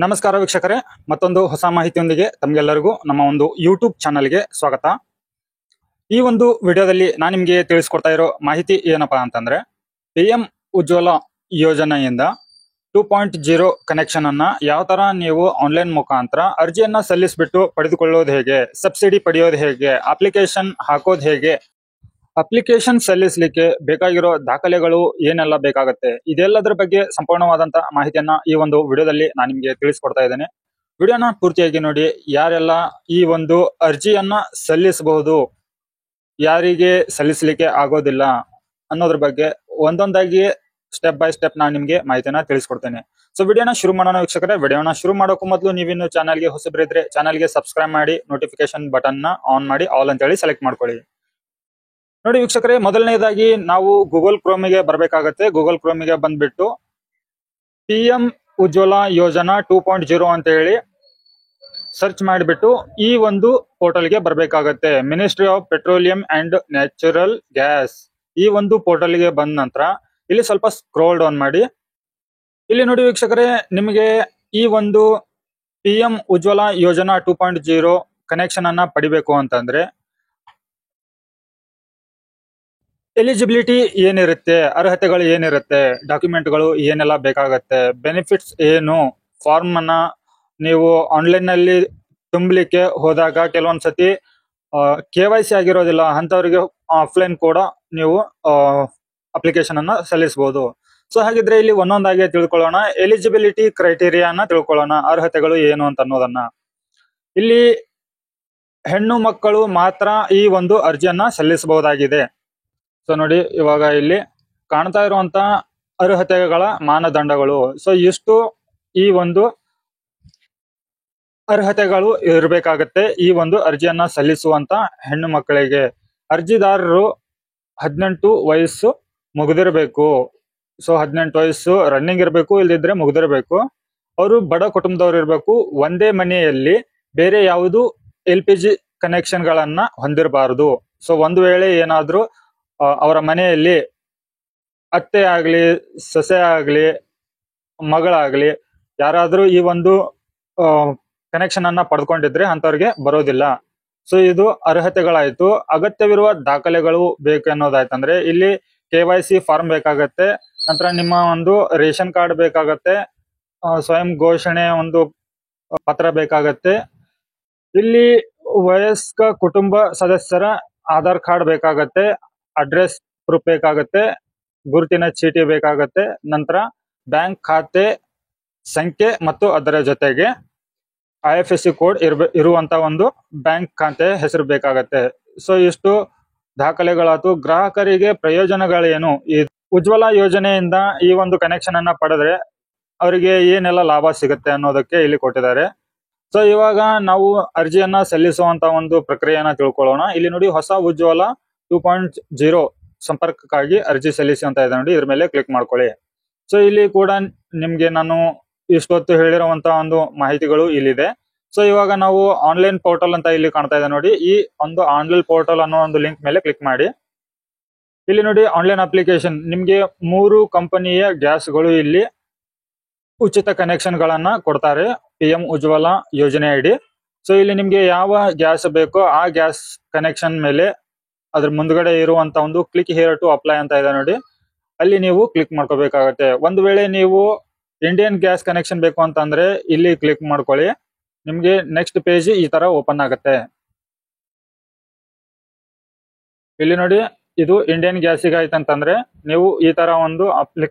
ನಮಸ್ಕಾರ ವೀಕ್ಷಕರೇ, ಮತ್ತೊಂದು ಹೊಸ ಮಾಹಿತಿಯೊಂದಿಗೆ ತಮಗೆಲ್ಲರಿಗೂ ನಮ್ಮ ಒಂದು ಯೂಟ್ಯೂಬ್ ಚಾನಲ್ಗೆ ಸ್ವಾಗತ. ಈ ಒಂದು ವಿಡಿಯೋದಲ್ಲಿ ನಾನು ನಿಮಗೆ ತಿಳಿಸ್ಕೊಡ್ತಾ ಇರೋ ಮಾಹಿತಿ ಏನಪ್ಪಾ ಅಂತಂದ್ರೆ, PM ಉಜ್ವಲ ಯೋಜನೆಯಿಂದ 2.0 ಕನೆಕ್ಷನ್ ಅನ್ನ ಯಾವ ತರ ನೀವು ಆನ್ಲೈನ್ ಮುಖಾಂತರ ಅರ್ಜಿಯನ್ನ ಸಲ್ಲಿಸ್ಬಿಟ್ಟು ಪಡೆದುಕೊಳ್ಳೋದು ಹೇಗೆ, ಸಬ್ಸಿಡಿ ಪಡೆಯೋದು ಹೇಗೆ, ಅಪ್ಲಿಕೇಶನ್ ಹಾಕೋದು ಹೇಗೆ, ಅಪ್ಲಿಕೇಶನ್ ಸಲ್ಲಿಸಲಿಕ್ಕೆ ಬೇಕಾಗಿರೋ ದಾಖಲೆಗಳು ಏನೆಲ್ಲ ಬೇಕಾಗುತ್ತೆ, ಇದೆಲ್ಲದರ ಬಗ್ಗೆ ಸಂಪೂರ್ಣವಾದಂತ ಮಾಹಿತಿಯನ್ನ ಈ ಒಂದು ವಿಡಿಯೋದಲ್ಲಿ ನಾನು ನಿಮಗೆ ತಿಳಿಸ್ಕೊಡ್ತಾ ಇದ್ದೇನೆ. ವಿಡಿಯೋನ ಪೂರ್ತಿಯಾಗಿ ನೋಡಿ. ಯಾರೆಲ್ಲ ಈ ಒಂದು ಅರ್ಜಿಯನ್ನ ಸಲ್ಲಿಸಬಹುದು, ಯಾರಿಗೆ ಸಲ್ಲಿಸಲಿಕ್ಕೆ ಆಗೋದಿಲ್ಲ ಅನ್ನೋದ್ರ ಬಗ್ಗೆ ಒಂದೊಂದಾಗಿ ಸ್ಟೆಪ್ ಬೈ ಸ್ಟೆಪ್ ನಾನು ನಿಮಗೆ ಮಾಹಿತಿಯನ್ನ ತಿಳಿಸ್ಕೊಡ್ತೇನೆ. ಸೊ ವಿಡಿಯೋನ ಶುರು ಮಾಡೋಣ ವೀಕ್ಷಕರೇ. ವಿಡಿಯೋನ ಶುರು ಮಾಡೋಕ್ಕೂ ಮೊದಲು ನೀವಿನ್ನು ಚಾನಲ್ಗೆ ಹೊಸಬರಿದ್ರೆ ಚಾನಲ್ಗೆ ಸಬ್ಸ್ಕ್ರೈಬ್ ಮಾಡಿ, ನೋಟಿಫಿಕೇಶನ್ ಬಟನ್ ನ ಆನ್ ಮಾಡಿ ಆಲ್ ಅಂತ ಹೇಳಿ ಸೆಲೆಕ್ಟ್ ಮಾಡ್ಕೊಳ್ಳಿ. ನೋಡಿ ವೀಕ್ಷಕರೇ, ಮೊದಲನೇದಾಗಿ ನಾವು ಗೂಗಲ್ ಕ್ರೋಮಿಗೆ ಬರಬೇಕಾಗತ್ತೆ. ಗೂಗಲ್ ಕ್ರೋಮಿಗೆ ಬಂದ್ಬಿಟ್ಟು PM ಉಜ್ವಲ ಯೋಜನಾ 2.0 ಅಂತ ಹೇಳಿ ಸರ್ಚ್ ಮಾಡಿಬಿಟ್ಟು ಈ ಒಂದು ಪೋರ್ಟಲ್ಗೆ ಬರಬೇಕಾಗತ್ತೆ. Ministry of petroleum and natural gas ಈ ಒಂದು ಪೋರ್ಟಲ್ಗೆ ಬಂದ ನಂತರ ಇಲ್ಲಿ ಸ್ವಲ್ಪ ಸ್ಕ್ರೋಲ್ ಡೌನ್ ಮಾಡಿ. ಇಲ್ಲಿ ನೋಡಿ ವೀಕ್ಷಕರೇ, ನಿಮಗೆ ಈ ಒಂದು PM ಉಜ್ವಲ ಯೋಜನಾ 2.0 ಕನೆಕ್ಷನ್ ಅನ್ನ ಪಡಿಬೇಕು ಅಂತಂದ್ರೆ ಎಲಿಜಿಬಿಲಿಟಿ ಏನಿರುತ್ತೆ, ಅರ್ಹತೆಗಳು ಏನಿರುತ್ತೆ, ಡಾಕ್ಯುಮೆಂಟ್ಗಳು ಏನೆಲ್ಲ ಬೇಕಾಗತ್ತೆ, ಬೆನಿಫಿಟ್ಸ್ ಏನು, ಫಾರ್ಮ್ ಅನ್ನ ನೀವು ಆನ್ಲೈನ್ ನಲ್ಲಿ ತುಂಬಲಿಕ್ಕೆ ಹೋದಾಗ ಕೆಲವೊಂದ್ಸತಿ KYC ಆಗಿರೋದಿಲ್ಲ, ಅಂತವರಿಗೆ ಆಫ್ಲೈನ್ ಕೂಡ ನೀವು ಅಪ್ಲಿಕೇಶನ್ ಅನ್ನ ಸಲ್ಲಿಸಬಹುದು. ಸೊ ಹಾಗಿದ್ರೆ ಇಲ್ಲಿ ಒಂದೊಂದಾಗಿ ತಿಳ್ಕೊಳ್ಳೋಣ. ಎಲಿಜಿಬಿಲಿಟಿ ಕ್ರೈಟೀರಿಯಾನ ತಿಳ್ಕೊಳ್ಳೋಣ, ಅರ್ಹತೆಗಳು ಏನು ಅಂತ ಅನ್ನೋದನ್ನ. ಇಲ್ಲಿ ಹೆಣ್ಣು ಮಕ್ಕಳು ಮಾತ್ರ ಈ ಒಂದು ಅರ್ಜಿಯನ್ನ ಸಲ್ಲಿಸಬಹುದಾಗಿದೆ. ಸೊ ನೋಡಿ, ಇವಾಗ ಇಲ್ಲಿ ಕಾಣ್ತಾ ಇರುವಂತ ಅರ್ಹತೆಗಳ ಮಾನದಂಡಗಳು. ಸೊ ಇಷ್ಟು ಈ ಒಂದು ಅರ್ಹತೆಗಳು ಇರಬೇಕಾಗತ್ತೆ ಈ ಒಂದು ಅರ್ಜಿಯನ್ನ ಸಲ್ಲಿಸುವಂತ ಹೆಣ್ಣು ಮಕ್ಕಳಿಗೆ. ಅರ್ಜಿದಾರರು 18 ವಯಸ್ಸು ಮುಗಿದಿರಬೇಕು. ಸೊ 18 ವಯಸ್ಸು ರನ್ನಿಂಗ್ ಇರಬೇಕು, ಇಲ್ದಿದ್ರೆ ಮುಗಿದಿರಬೇಕು. ಅವರು ಬಡ ಕುಟುಂಬದವ್ರು ಇರಬೇಕು. ಒಂದೇ ಮನೆಯಲ್ಲಿ ಬೇರೆ ಯಾವುದು LPG ಕನೆಕ್ಷನ್ ಗಳನ್ನ ಹೊಂದಿರಬಾರದು. ಸೊ ಒಂದು ವೇಳೆ ಏನಾದ್ರೂ ಅವರ ಮನೆಯಲ್ಲಿ ಅತ್ತೆ ಆಗ್ಲಿ, ಸೊಸೆ ಆಗ್ಲಿ, ಮಗಳಾಗ್ಲಿ ಯಾರಾದ್ರೂ ಈ ಒಂದು ಕನೆಕ್ಷನ್ ಅನ್ನ ಪಡ್ಕೊಂಡಿದ್ರೆ ಅಂತವ್ರಿಗೆ ಬರೋದಿಲ್ಲ. ಸೊ ಇದು ಅರ್ಹತೆಗಳಾಯ್ತು. ಅಗತ್ಯವಿರುವ ದಾಖಲೆಗಳು ಬೇಕು ಅನ್ನೋದಾಯ್ತಂದ್ರೆ ಇಲ್ಲಿ KYC ಫಾರ್ಮ್ ಬೇಕಾಗತ್ತೆ, ನಂತರ ನಿಮ್ಮ ಒಂದು ರೇಷನ್ ಕಾರ್ಡ್ ಬೇಕಾಗತ್ತೆ, ಸ್ವಯಂ ಘೋಷಣೆ ಒಂದು ಪತ್ರ ಬೇಕಾಗತ್ತೆ, ಇಲ್ಲಿ ವಯಸ್ಕ ಕುಟುಂಬ ಸದಸ್ಯರ ಆಧಾರ್ ಕಾರ್ಡ್ ಬೇಕಾಗತ್ತೆ, ಅಡ್ರೆಸ್ ಪ್ರೂಫ್ ಬೇಕಾಗತ್ತೆ, ಗುರುತಿನ ಚೀಟಿ ಬೇಕಾಗತ್ತೆ, ನಂತರ ಬ್ಯಾಂಕ್ ಖಾತೆ ಸಂಖ್ಯೆ ಮತ್ತು ಅದರ ಜೊತೆಗೆ IFSC ಕೋಡ್ ಇರುವಂತ ಒಂದು ಬ್ಯಾಂಕ್ ಖಾತೆ ಹೆಸರು ಬೇಕಾಗತ್ತೆ. ಸೊ ಇಷ್ಟು ದಾಖಲೆಗಳಾತು. ಗ್ರಾಹಕರಿಗೆ ಪ್ರಯೋಜನಗಳೇನು, ಈ ಉಜ್ವಲ ಯೋಜನೆಯಿಂದ ಈ ಒಂದು ಕನೆಕ್ಷನ್ ಅನ್ನ ಪಡೆದ್ರೆ ಅವರಿಗೆ ಏನೆಲ್ಲ ಲಾಭ ಸಿಗುತ್ತೆ ಅನ್ನೋದಕ್ಕೆ ಇಲ್ಲಿ ಕೊಟ್ಟಿದ್ದಾರೆ. ಸೊ ಇವಾಗ ನಾವು ಅರ್ಜಿಯನ್ನ ಸಲ್ಲಿಸುವಂತ ಒಂದು ಪ್ರಕ್ರಿಯೆಯನ್ನ ತಿಳ್ಕೊಳ್ಳೋಣ. ಇಲ್ಲಿ ನೋಡಿ, ಹೊಸ ಉಜ್ವಲ 2.0 ಸಂಪರ್ಕಕ್ಕಾಗಿ ಅರ್ಜಿ ಸಲ್ಲಿಸಿ ಅಂತ ಇದೆ ನೋಡಿ, ಇದ್ರ ಮೇಲೆ ಕ್ಲಿಕ್ ಮಾಡ್ಕೊಳ್ಳಿ. ಸೊ ಇಲ್ಲಿ ಕೂಡ ನಿಮ್ಗೆ ನಾನು ಇಷ್ಟೊತ್ತು ಹೇಳಿರುವಂತ ಒಂದು ಮಾಹಿತಿಗಳು ಇಲ್ಲಿದೆ. ಸೊ ಇವಾಗ ನಾವು ಆನ್ಲೈನ್ ಪೋರ್ಟಲ್ ಅಂತ ಇಲ್ಲಿ ಕಾಣ್ತಾ ಇದೆ ನೋಡಿ, ಈ ಒಂದು ಆನ್ಲೈನ್ ಪೋರ್ಟಲ್ ಅನ್ನೋ ಒಂದು ಲಿಂಕ್ ಮೇಲೆ ಕ್ಲಿಕ್ ಮಾಡಿ. ಇಲ್ಲಿ ನೋಡಿ, ಆನ್ಲೈನ್ ಅಪ್ಲಿಕೇಶನ್. ನಿಮ್ಗೆ 3 ಕಂಪನಿಯ ಗ್ಯಾಸ್ಗಳು ಇಲ್ಲಿ ಉಚಿತ ಕನೆಕ್ಷನ್ ಗಳನ್ನ ಕೊಡ್ತಾರೆ PM ಉಜ್ವಲ ಯೋಜನೆ ಅಡಿ. ಸೊ ಇಲ್ಲಿ ನಿಮ್ಗೆ ಯಾವ ಗ್ಯಾಸ್ ಬೇಕೋ ಆ ಗ್ಯಾಸ್ ಕನೆಕ್ಷನ್ ಮೇಲೆ ಅದ್ರ ಮುಂದ್ಗಡೆ ಇರುವಂತ ಒಂದು ಕ್ಲಿಕ್ ಹಿಯರ್ ಟು ಅಪ್ಲೈ ಅಂತ ಇದೆ ನೋಡಿ, ಅಲ್ಲಿ ನೀವು ಕ್ಲಿಕ್ ಮಾಡ್ಕೋಬೇಕಾಗತ್ತೆ. ಒಂದು ವೇಳೆ ನೀವು ಇಂಡಿಯನ್ ಗ್ಯಾಸ್ ಕನೆಕ್ಷನ್ ಬೇಕು ಅಂತಂದ್ರೆ ಇಲ್ಲಿ ಕ್ಲಿಕ್ ಮಾಡ್ಕೊಳ್ಳಿ. ನಿಮ್ಗೆ ನೆಕ್ಸ್ಟ್ ಪೇಜ್ ಈ ತರ ಓಪನ್ ಆಗುತ್ತೆ. ಇಲ್ಲಿ ನೋಡಿ, ಇದು ಇಂಡಿಯನ್ ಗ್ಯಾಸಿಗೆ ಆಯ್ತಂತಂದ್ರೆ ನೀವು ಈ ತರ ಒಂದು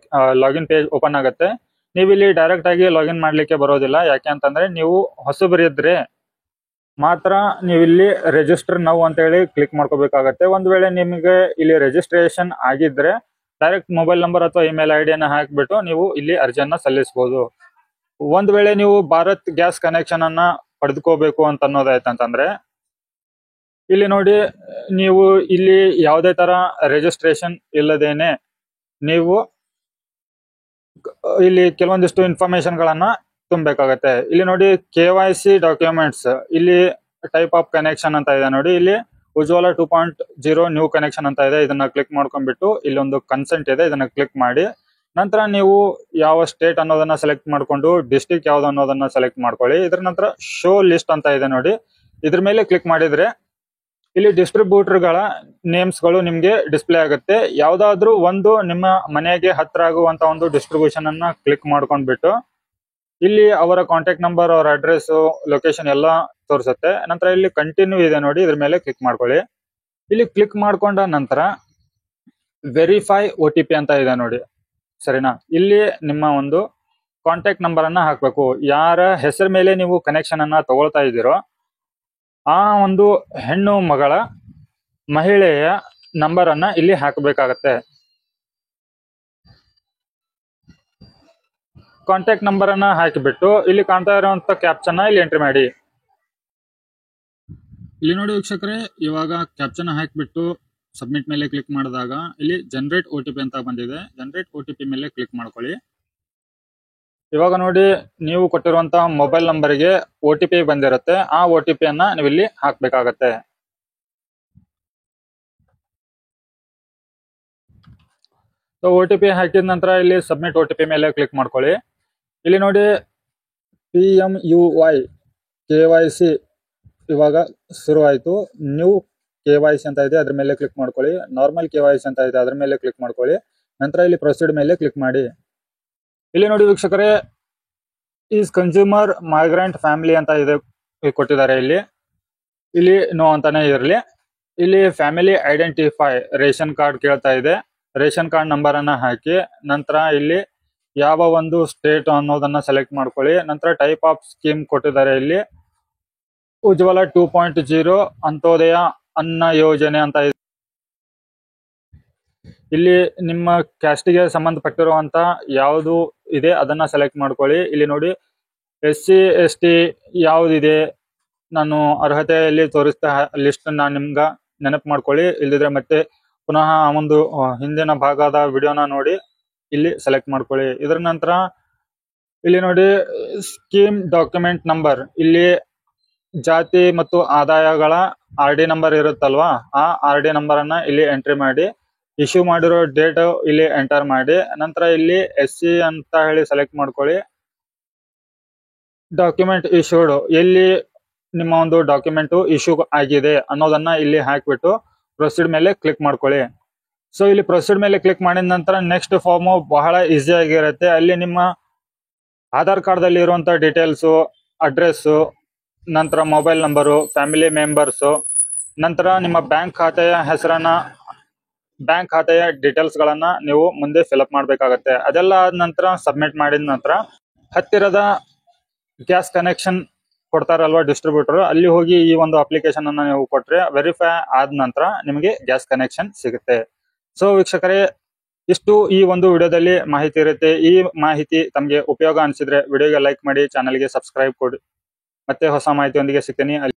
ಲಾಗಿನ್ ಪೇಜ್ ಓಪನ್ ಆಗುತ್ತೆ. ನೀವು ಇಲ್ಲಿ ಡೈರೆಕ್ಟ್ ಆಗಿ ಲಾಗಿನ್ ಮಾಡ್ಲಿಕ್ಕೆ ಬರೋದಿಲ್ಲ. ಯಾಕೆ ಅಂತಂದ್ರೆ ನೀವು ಹೊಸಬರಿದ್ರೆ ಮಾತ್ರ ನೀವು ಇಲ್ಲಿ ರಿಜಿಸ್ಟರ್ ನೌ ಅಂತ ಹೇಳಿ ಕ್ಲಿಕ್ ಮಾಡ್ಕೋಬೇಕಾಗತ್ತೆ. ಒಂದ್ ವೇಳೆ ನಿಮಗೆ ಇಲ್ಲಿ ರಿಜಿಸ್ಟ್ರೇಷನ್ ಆಗಿದ್ರೆ ಡೈರೆಕ್ಟ್ ಮೊಬೈಲ್ ನಂಬರ್ ಅಥವಾ ಇಮೇಲ್ ID ಅನ್ನ ಹಾಕ್ಬಿಟ್ಟು ನೀವು ಇಲ್ಲಿ ಅರ್ಜಿಯನ್ನ ಸಲ್ಲಿಸಬಹುದು. ಒಂದ್ ವೇಳೆ ನೀವು ಭಾರತ್ ಗ್ಯಾಸ್ ಕನೆಕ್ಷನ್ ಅನ್ನ ಪಡೆದುಕೋಬೇಕು ಅಂತ ಅನ್ನೋದಾಯ್ತಂತಂದ್ರೆ ಇಲ್ಲಿ ನೋಡಿ, ನೀವು ಇಲ್ಲಿ ಯಾವುದೇ ತರ ರಿಜಿಸ್ಟ್ರೇಷನ್ ಇಲ್ಲದೇನೆ ನೀವು ಇಲ್ಲಿ ಕೆಲವೊಂದಿಷ್ಟು ಇನ್ಫಾರ್ಮೇಶನ್ ಗಳನ್ನ ತುಂಬಬೇಕಾಗತ್ತೆ. ಇಲ್ಲಿ ನೋಡಿ, KYC ಡಾಕ್ಯುಮೆಂಟ್ಸ್, ಇಲ್ಲಿ ಟೈಪ್ ಆಫ್ ಕನೆಕ್ಷನ್ ಅಂತ ಇದೆ ನೋಡಿ, ಇಲ್ಲಿ ಉಜ್ವಲ 2.0 ನ್ಯೂ ಕನೆಕ್ಷನ್ ಅಂತ ಇದೆ. ಇದನ್ನ ಕ್ಲಿಕ್ ಮಾಡ್ಕೊಂಡ್ಬಿಟ್ಟು ಇಲ್ಲಿ ಒಂದು ಕನ್ಸೆಂಟ್ ಇದೆ, ಇದನ್ನ ಕ್ಲಿಕ್ ಮಾಡಿ. ನಂತರ ನೀವು ಯಾವ ಸ್ಟೇಟ್ ಅನ್ನೋದನ್ನ ಸೆಲೆಕ್ಟ್ ಮಾಡ್ಕೊಂಡು ಡಿಸ್ಟ್ರಿಕ್ಟ್ ಯಾವ್ದು ಅನ್ನೋದನ್ನ ಸೆಲೆಕ್ಟ್ ಮಾಡ್ಕೊಳ್ಳಿ. ಇದರ ನಂತರ ಶೋ ಲಿಸ್ಟ್ ಅಂತ ಇದೆ ನೋಡಿ, ಇದ್ರ ಮೇಲೆ ಕ್ಲಿಕ್ ಮಾಡಿದ್ರೆ ಇಲ್ಲಿ ಡಿಸ್ಟ್ರಿಬ್ಯೂಟರ್ಗಳ ನೇಮ್ಸ್ಗಳು ನಿಮ್ಗೆ ಡಿಸ್ಪ್ಲೇ ಆಗುತ್ತೆ. ಯಾವ್ದಾದ್ರು ಒಂದು ನಿಮ್ಮ ಮನೆಗೆ ಹತ್ರ ಆಗುವಂತ ಒಂದು ಡಿಸ್ಟ್ರಿಬ್ಯೂಷನ್ ಅನ್ನ ಕ್ಲಿಕ್ ಮಾಡ್ಕೊಂಡ್ಬಿಟ್ಟು ಇಲ್ಲಿ ಅವರ ಕಾಂಟ್ಯಾಕ್ಟ್ ನಂಬರ್, ಅವರ ಅಡ್ರೆಸ್, ಲೊಕೇಶನ್ ಎಲ್ಲ ತೋರಿಸುತ್ತೆ. ನಂತರ ಇಲ್ಲಿ ಕಂಟಿನ್ಯೂ ಇದೆ ನೋಡಿ, ಇದ್ರ ಮೇಲೆ ಕ್ಲಿಕ್ ಮಾಡ್ಕೊಳ್ಳಿ. ಇಲ್ಲಿ ಕ್ಲಿಕ್ ಮಾಡ್ಕೊಂಡ ನಂತರ ವೆರಿಫೈ OTP ಅಂತ ಇದೆ ನೋಡಿ, ಸರಿನಾ? ಇಲ್ಲಿ ನಿಮ್ಮ ಒಂದು ಕಾಂಟ್ಯಾಕ್ಟ್ ನಂಬರ್ ಅನ್ನ ಹಾಕ್ಬೇಕು. ಯಾರ ಹೆಸರ ಮೇಲೆ ನೀವು ಕನೆಕ್ಷನ್ ಅನ್ನ ತಗೊಳ್ತಾ ಇದ್ದೀರೋ ಆ ಒಂದು ಹೆಣ್ಣು ಮಗಳ ಮಹಿಳೆಯ ನಂಬರ್ ಅನ್ನ ಇಲ್ಲಿ ಹಾಕಬೇಕಾಗತ್ತೆ. ಕಾಂಟ್ಯಾಕ್ಟ್ ನಂಬರ್ ಅನ್ನ ಹಾಕಿಬಿಟ್ಟು ಇಲ್ಲಿ ಕಾಣ್ತಾ ಇರುವಂತ ಕ್ಯಾಪ್ಚನ್ ಇಲ್ಲಿ ಎಂಟ್ರಿ ಮಾಡಿ. ಇಲ್ಲಿ ನೋಡಿ ವೀಕ್ಷಕರೇ, ಇವಾಗ ಕ್ಯಾಪ್ಚನ್ ಹಾಕಿಬಿಟ್ಟು ಸಬ್ಮಿಟ್ ಮೇಲೆ ಕ್ಲಿಕ್ ಮಾಡಿದಾಗ ಇಲ್ಲಿ ಜನರೇಟ್ OTP ಅಂತ ಬಂದಿದೆ. ಜನರೇಟ್ OTP ಮೇಲೆ ಕ್ಲಿಕ್ ಮಾಡ್ಕೊಳ್ಳಿ. ಇವಾಗ ನೋಡಿ, ನೀವು ಕೊಟ್ಟಿರುವಂತಹ ಮೊಬೈಲ್ ನಂಬರ್ಗೆ OTP ಬಂದಿರುತ್ತೆ. ಆ OTP ಅನ್ನ ನೀವು ಇಲ್ಲಿ ಹಾಕ್ಬೇಕಾಗತ್ತೆ. ಸೊ OTP ಹಾಕಿದ ನಂತರ ಇಲ್ಲಿ ಸಬ್ಮಿಟ್ OTP ಮೇಲೆ ಕ್ಲಿಕ್ ಮಾಡ್ಕೊಳ್ಳಿ. ಇಲ್ಲಿ ನೋಡಿ PMUY KYC ಇವಾಗ ಶುರು ಆಯ್ತು. ನ್ಯೂ KYC ಅಂತ ಇದೆ, ಅದ್ರ ಮೇಲೆ ಕ್ಲಿಕ್ ಮಾಡ್ಕೊಳ್ಳಿ. ನಾರ್ಮಲ್ KYC ಅಂತ ಇದೆ, ಅದ್ರ ಮೇಲೆ ಕ್ಲಿಕ್ ಮಾಡ್ಕೊಳ್ಳಿ. ನಂತರ ಇಲ್ಲಿ ಪ್ರೊಸೀಡ್ ಮೇಲೆ ಕ್ಲಿಕ್ ಮಾಡಿ. ಇಲ್ಲಿ ನೋಡಿ ವೀಕ್ಷಕರೇ, ಈಸ್ ಕನ್ಸ್ಯೂಮರ್ ಮೈಗ್ರೆಂಟ್ ಫ್ಯಾಮಿಲಿ ಅಂತ ಇದೆ ಕೊಟ್ಟಿದ್ದಾರೆ. ಇಲ್ಲಿ ನೋ ಅಂತಾನೆ ಇರಲಿ. ಇಲ್ಲಿ ಫ್ಯಾಮಿಲಿ ಐಡೆಂಟಿಫೈ ರೇಷನ್ ಕಾರ್ಡ್ ಕೇಳ್ತಾ ಇದೆ. ರೇಷನ್ ಕಾರ್ಡ್ ನಂಬರ್ ಅನ್ನ ಹಾಕಿ ನಂತರ ಇಲ್ಲಿ ಯಾವ ಒಂದು ಸ್ಟೇಟ್ ಅನ್ನೋದನ್ನ ಸೆಲೆಕ್ಟ್ ಮಾಡ್ಕೊಳ್ಳಿ. ನಂತರ ಟೈಪ್ ಆಫ್ ಸ್ಕೀಮ್ ಕೊಟ್ಟಿದ್ದಾರೆ. ಇಲ್ಲಿ ಉಜ್ವಲ 2.0 ಅಂತ್ಯೋದಯ ಅನ್ನ ಯೋಜನೆ ಅಂತ ಇದೆ. ಇಲ್ಲಿ ನಿಮ್ಮ ಕ್ಯಾಸ್ಟಿಗೆ ಸಂಬಂಧಪಟ್ಟಿರುವಂತ ಯಾವುದು ಇದೆ ಅದನ್ನ ಸೆಲೆಕ್ಟ್ ಮಾಡ್ಕೊಳ್ಳಿ. ಇಲ್ಲಿ ನೋಡಿ SC ST ಯಾವ್ದಿದೆ, ನಾನು ಅರ್ಹತೆಯಲ್ಲಿ ತೋರಿಸ್ತಾ ಲಿಸ್ಟ್ ನಾನು ನಿಮ್ಗ ನೆನಪು ಮಾಡ್ಕೊಳ್ಳಿ. ಇಲ್ದಿದ್ರೆ ಮತ್ತೆ ಪುನಃ ಒಂದು ಹಿಂದಿನ ಭಾಗದ ವಿಡಿಯೋನ ನೋಡಿ ಇಲ್ಲಿ ಸೆಲೆಕ್ಟ್ ಮಾಡ್ಕೊಳ್ಳಿ. ಇದರ ನಂತರ ಇಲ್ಲಿ ನೋಡಿ ಸ್ಕೀಮ್ ಡಾಕ್ಯುಮೆಂಟ್ ನಂಬರ್, ಇಲ್ಲಿ ಜಾತಿ ಮತ್ತು ಆದಾಯಗಳ RD ನಂಬರ್ ಇರುತ್ತಲ್ವಾ, ಆ RD ನಂಬರ್ ಅನ್ನ ಇಲ್ಲಿ ಎಂಟ್ರಿ ಮಾಡಿ. ಇಶ್ಯೂ ಮಾಡಿರೋ ಡೇಟ್ ಇಲ್ಲಿ ಎಂಟರ್ ಮಾಡಿ. ನಂತರ ಇಲ್ಲಿ SC ಅಂತ ಹೇಳಿ ಸೆಲೆಕ್ಟ್ ಮಾಡ್ಕೊಳ್ಳಿ. ಡಾಕ್ಯುಮೆಂಟ್ ಇಶ್ಯೂಡ್, ಎಲ್ಲಿ ನಿಮ್ಮ ಒಂದು ಡಾಕ್ಯುಮೆಂಟ್ ಇಶ್ಯೂ ಆಗಿದೆ ಅನ್ನೋದನ್ನ ಇಲ್ಲಿ ಹಾಕ್ಬಿಟ್ಟು ಪ್ರೊಸೀಡ್ ಮೇಲೆ ಕ್ಲಿಕ್ ಮಾಡ್ಕೊಳ್ಳಿ. ಸೊ ಇಲ್ಲಿ ಪ್ರೊಸೀಡ್ ಮೇಲೆ ಕ್ಲಿಕ್ ಮಾಡಿದ ನಂತರ ನೆಕ್ಸ್ಟ್ ಫಾರ್ಮ್ ಬಹಳ ಈಸಿ ಆಗಿರುತ್ತೆ. ಅಲ್ಲಿ ನಿಮ್ಮ ಆಧಾರ್ ಕಾರ್ಡ್ ದಲ್ಲಿ ಇರುವಂತ ಡೀಟೇಲ್ಸ್, ಅಡ್ರೆಸ್, ನಂತರ ಮೊಬೈಲ್ ನಂಬರು, ಫ್ಯಾಮಿಲಿ ಮೆಂಬರ್ಸ್, ನಂತರ ನಿಮ್ಮ ಬ್ಯಾಂಕ್ ಖಾತೆಯ ಹೆಸರನ್ನ, ಬ್ಯಾಂಕ್ ಖಾತೆಯ ಡೀಟೇಲ್ಸ್ ಗಳನ್ನ ನೀವು ಮುಂದೆ ಫಿಲ್ಅಪ್ ಮಾಡ್ಬೇಕಾಗತ್ತೆ. ಅದೆಲ್ಲ ಆದ ನಂತರ ಸಬ್ಮಿಟ್ ಮಾಡಿದ ನಂತರ ಹತ್ತಿರದ ಗ್ಯಾಸ್ ಕನೆಕ್ಷನ್ ಕೊಡ್ತಾರಲ್ವಾ ಡಿಸ್ಟ್ರಿಬ್ಯೂಟರ್, ಅಲ್ಲಿ ಹೋಗಿ ಈ ಒಂದು ಅಪ್ಲಿಕೇಶನ್ ಅನ್ನ ನೀವು ಕೊಟ್ರೆ ವೆರಿಫೈ ಆದ ನಂತರ ನಿಮಗೆ ಗ್ಯಾಸ್ ಕನೆಕ್ಷನ್ ಸಿಗುತ್ತೆ. ಸೊ ವೀಕ್ಷಕರೇ, ಇಷ್ಟು ಈ ಒಂದು ವಿಡಿಯೋದಲ್ಲಿ ಮಾಹಿತಿ ಇರುತ್ತೆ. ಈ ಮಾಹಿತಿ ತಮಗೆ ಉಪಯೋಗ ಅನಿಸಿದ್ರೆ ವಿಡಿಯೋಗೆ ಲೈಕ್ ಮಾಡಿ, ಚಾನಲ್ಗೆ ಸಬ್ಸ್ಕ್ರೈಬ್ ಕೊಡಿ. ಮತ್ತೆ ಹೊಸ ಮಾಹಿತಿಯೊಂದಿಗೆ ಸಿಗ್ತೀನಿ.